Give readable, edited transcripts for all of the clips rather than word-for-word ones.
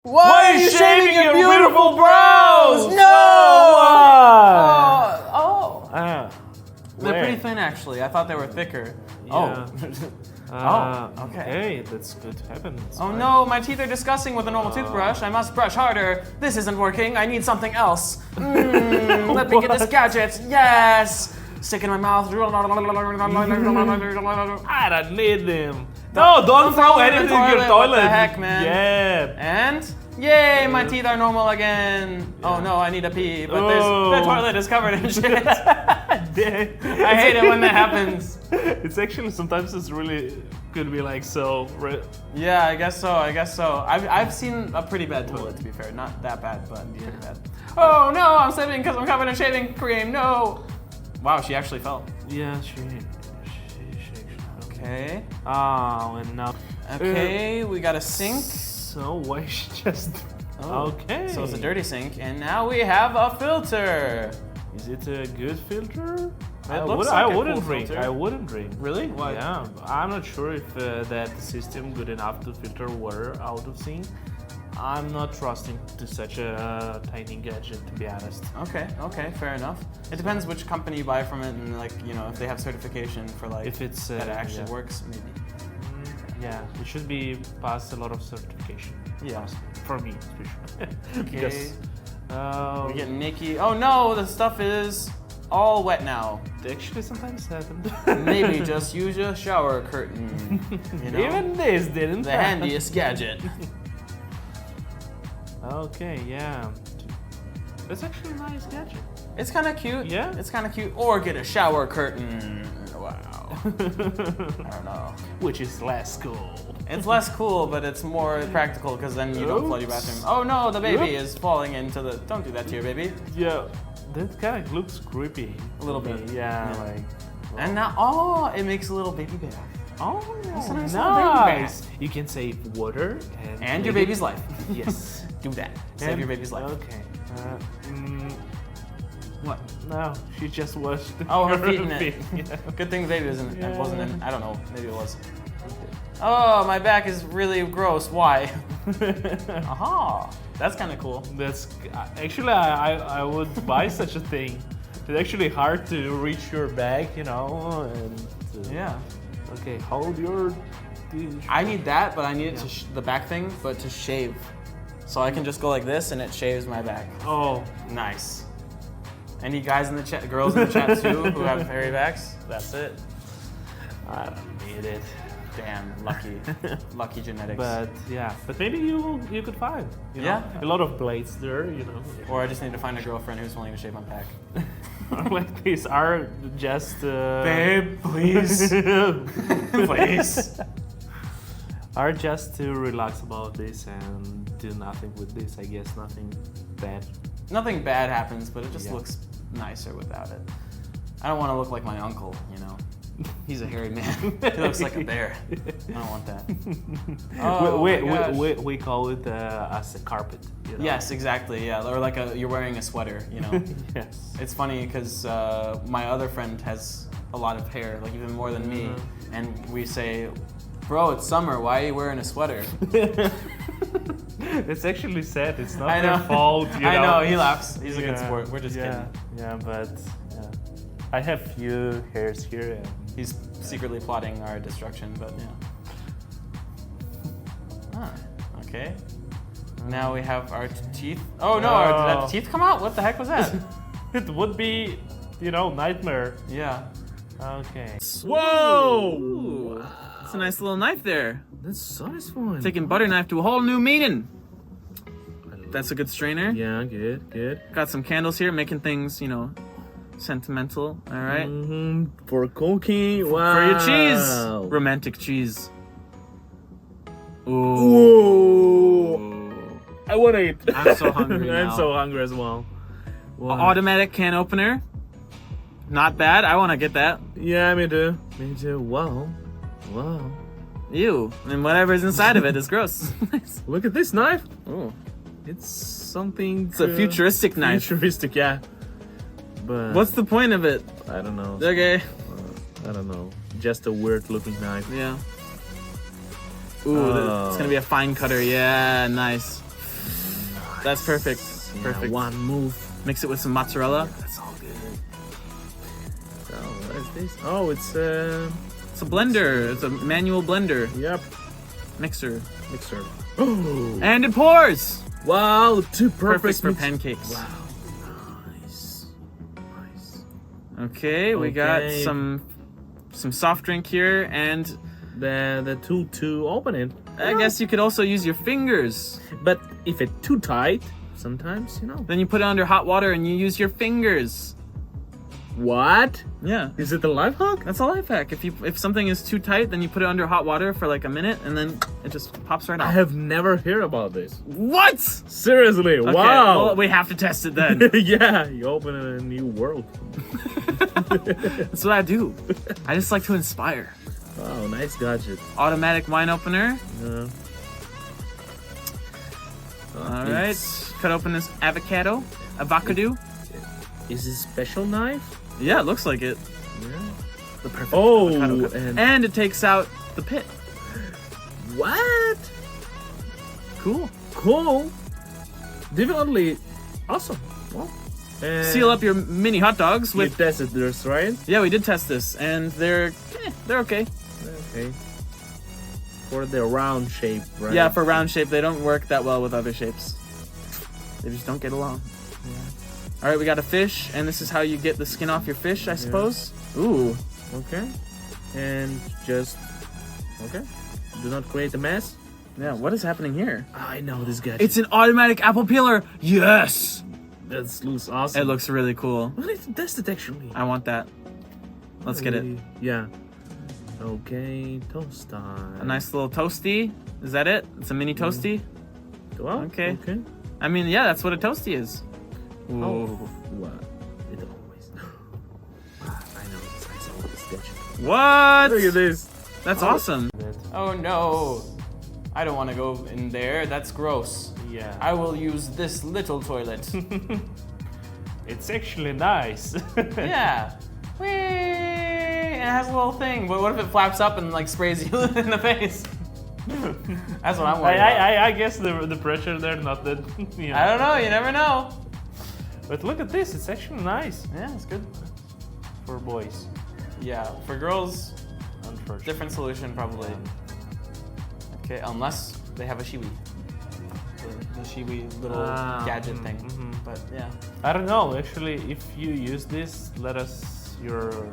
Why are you shaving your beautiful brows? No! They're pretty thin, actually. I thought they were thicker. Yeah. Okay. Hey, that's good happens. Oh no, my teeth are disgusting with a normal toothbrush. I must brush harder. This isn't working. I need something else. Let me get this gadget. Yes! Stick in my mouth. I don't need them. No, don't throw anything in your toilet. What the heck, man? Yeah. And yay, my teeth are normal again. Oh no, I need a pee, but the toilet is covered in shit. I hate it when that happens. It's actually sometimes it's really could be like so. Yeah, I guess so. I've seen a pretty bad toilet, to be fair. Not that bad, but pretty bad. Oh no, I'm slipping because I'm covered in shaving cream. No. Wow, she actually fell. Yeah, she. Okay. Oh, and now. Okay, we got a sink. So why she just? Okay. So it's a dirty sink, and now we have a filter. Is it a good filter? It looks like a wouldn't cool drink. filter. I wouldn't drink. Really? Why? Yeah, I'm not sure if that system good enough to filter water out of sink. I'm not trusting to such a tiny gadget, to be honest. Okay, fair enough. It depends which company you buy from it, and like if they have certification for like if it's that it actually works, maybe. Yeah, it should be past a lot of certification. Yeah, for me, especially. Okay. We're getting naked. Oh no, the stuff is all wet now. It actually sometimes happens. Maybe just use a shower curtain. Even this didn't. The handiest gadget. Okay, yeah. That's actually a nice gadget. It's kind of cute. Yeah. It's kind of cute. Or get a shower curtain. Wow. I don't know. Which is less cool. It's less cool, but it's more practical because then you don't flood your bathroom. Oh no, the baby is falling into the. Don't do that to your baby. Yeah, that kind of looks creepy. A little bit. Yeah, like. And now, it makes a little baby bath. Oh, that's a nice nice. little baby bath. You can save water and your baby's life. Yes. Do that. Save your baby's life. Okay. What? No, she just washed. Oh, her feet in it. Yeah. Good thing the baby wasn't in. I don't know. Maybe it was. Oh, my back is really gross. Why? Aha. That's kind of cool. That's actually I would buy such a thing. It's actually hard to reach your back, and yeah. Okay, hold your. I need that, but I need it to the back thing, but to shave. So I can just go like this, and it shaves my back. Oh, nice. Any guys in the chat, girls in the chat too, who have hairy backs? That's it. I don't need it. Damn, lucky genetics. But maybe you could find. You know, a lot of blades there, Or I just need to find a girlfriend who's willing to shave my back. Like these are just. Babe, please, please. Are just to relax about this and do nothing with this. I guess nothing bad. Nothing bad happens, but it just looks nicer without it. I don't want to look like my uncle, He's a hairy man. He looks like a bear. I don't want that. Oh, we call it as a carpet. Yes, exactly. Yeah, or like you're wearing a sweater. Yes. It's funny because my other friend has a lot of hair, like even more than me, and we say, "Bro, it's summer. Why are you wearing a sweater?" It's actually sad. It's not their fault. I know. He laughs. He's a good sport. We're just kidding. Yeah, but I have few hairs here. And he's secretly plotting our destruction, but okay. Now we have our teeth. Oh no! Did the teeth come out? What the heck was that? It would be, nightmare. Yeah. Okay. Whoa! Ooh. That's a nice little knife there. That's so nice one. Taking butter knife to a whole new meaning. That's a good strainer. Yeah, good. Got some candles here, making things, sentimental. All right. For cooking. Wow. For your cheese. Romantic cheese. Ooh. Whoa. I want to eat. I'm so hungry now. I'm so hungry as well. Wow. Automatic can opener. Not bad. I want to get that. Yeah, me too. Wow. Ew. And whatever's inside of it is gross. Look at this knife. Ooh. It's something. It's a futuristic knife. Futuristic, yeah. But what's the point of it? I don't know. Okay. I don't know. Just a weird looking knife. Yeah. Ooh, it's gonna be a fine cutter. Yeah, nice. That's perfect. Yeah, Perfect. one move. Mix it with some mozzarella. That's all good. So what is this? Oh, it's a It's a blender. It's a manual blender. mixer. And it pours. Wow, two Perfect for mix- pancakes. Wow, nice. Okay, we got Okay. some soft drink here, and The tool to open it. I guess you could also use your fingers. But if it's too tight, sometimes Then you put it under hot water and you use your fingers. What? Yeah. Is it a life hack? That's a life hack. If something is too tight, then you put it under hot water for like a minute, and then it just pops right I off. have never heard about this. What? Seriously, Okay, wow. well, we have to test it then. Yeah, you open a new world. That's what I do. I just like to inspire. Wow, nice gadget. Automatic wine opener. Yeah. All right. Cut open this avocado. Avocado. Is this special knife? Yeah, it looks like it. Yeah. The perfect Oh, avocado cut. And it takes out the pit. What? Cool. Cool. Definitely awesome. Wow. Seal up your mini hot dogs You with. tested this, right? Yeah, we did test this, and they're okay. Okay. For the round shape, right? Yeah, for round shape, they don't work that well with other shapes. They just don't get along. All right, we got a fish, and this is how you get the skin off your fish, I suppose. Ooh. Okay. And just okay. Do not create a mess. Yeah, what is happening here? I know this guy. It's an automatic apple peeler. Yes. That looks awesome. It looks really cool. I need to test it actually. I want that. Let's get it. Yeah. Okay, toast time. A nice little toasty. Is that it? It's a mini toasty. Well, Okay. Okay. I mean, yeah, that's what a toasty is. Ooh. Oh, what? It always. I know this. I saw this gadget. What? Look at this. That's awesome. Oh no, I don't want to go in there. That's gross. Yeah. I will use this little toilet. It's actually nice. Yeah. Whee! It has a little thing. But what if it flaps up and like sprays you in the face? That's what I'm worried about. I guess the pressure there not that. I don't know. You never know. But look at this. It's actually nice Yeah, it's good. for boys. Yeah, for girls, Unfortunately. different solution probably. Okay, unless they have a shiwi. The shiwi little gadget thing. But yeah. I don't know. Actually, if you use this, let us your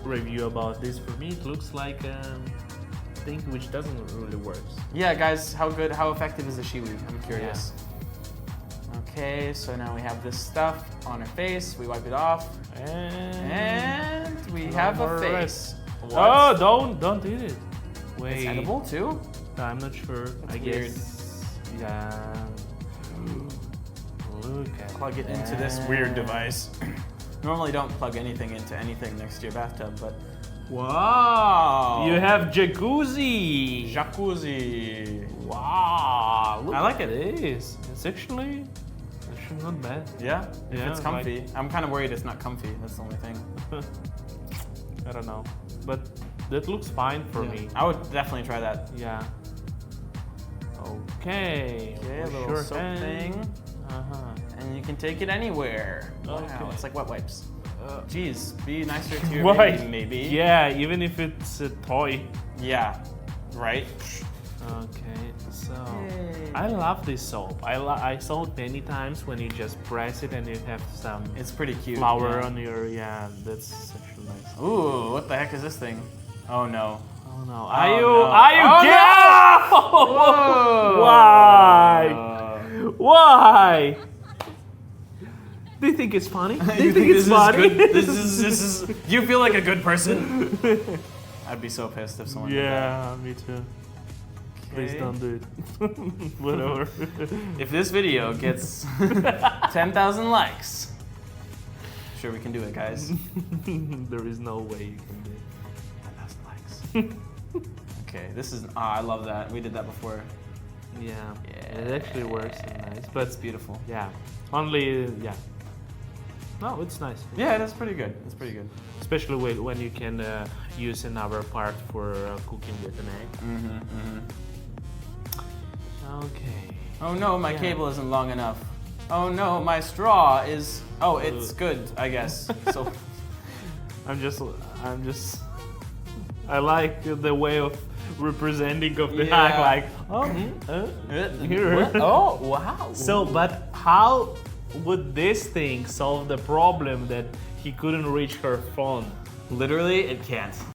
review about this. For me, it looks like a thing which doesn't really work. Yeah, guys, how effective is the shiwi? I'm curious. Okay, so now we have this stuff on our face. We wipe it off, and we have a face. Oh, don't eat it. Wait, It's edible too? I'm not sure. That's I weird. guess. Yeah. Look at Plug it into this weird device. Normally, don't plug anything into anything next to your bathtub, but wow! You have jacuzzi. Jacuzzi. Wow, look I like at it. this. It's actually not bad. Yeah, if Yeah, it's comfy. I'm kind of worried it's not comfy. That's the only thing. I don't know, but that looks fine for Yeah. me. I would definitely try that. Yeah. Okay. Okay, a wash little your soap hands. thing, and you can take it anywhere. Wow, Okay. it's like wet wipes. Uh, Jeez, be nicer to your Why? baby, maybe. Yeah, even if it's a toy. Yeah, right? Okay, so Yay. I love this soap. I saw it many times when you just press it and you have some It's pretty cute. flower yeah. on your that's actually nice. Ooh, what the heck is this thing? Oh no. Oh no! Oh, Are you? no. Are you? Oh, kidding? Why? Why? Do you think it's funny? Do you think it's this funny? is good? This is. You feel like a good person? I'd be so pissed if someone. Yeah, me too. Please Okay. don't do it. Whatever. If this video gets 10,000 likes, sure we can do it, guys. There is no way you can do it. 10,000 likes. Okay, this is. I love that. We did that before. Yeah, it actually works and nice, but It's beautiful. yeah, only yeah. No, it's nice. Yeah, that's pretty good. It's pretty good. Especially when you can use another part for cooking with an egg. Mm-hmm. Okay. Oh no, my Yeah. cable isn't long enough. Oh no, my straw is. Oh, it's good, I guess. So I'm just. I like the way of representing of the Yeah. hack, like, here. What? Oh wow. So, but how would this thing solve the problem that he couldn't reach her phone? Literally, it can't.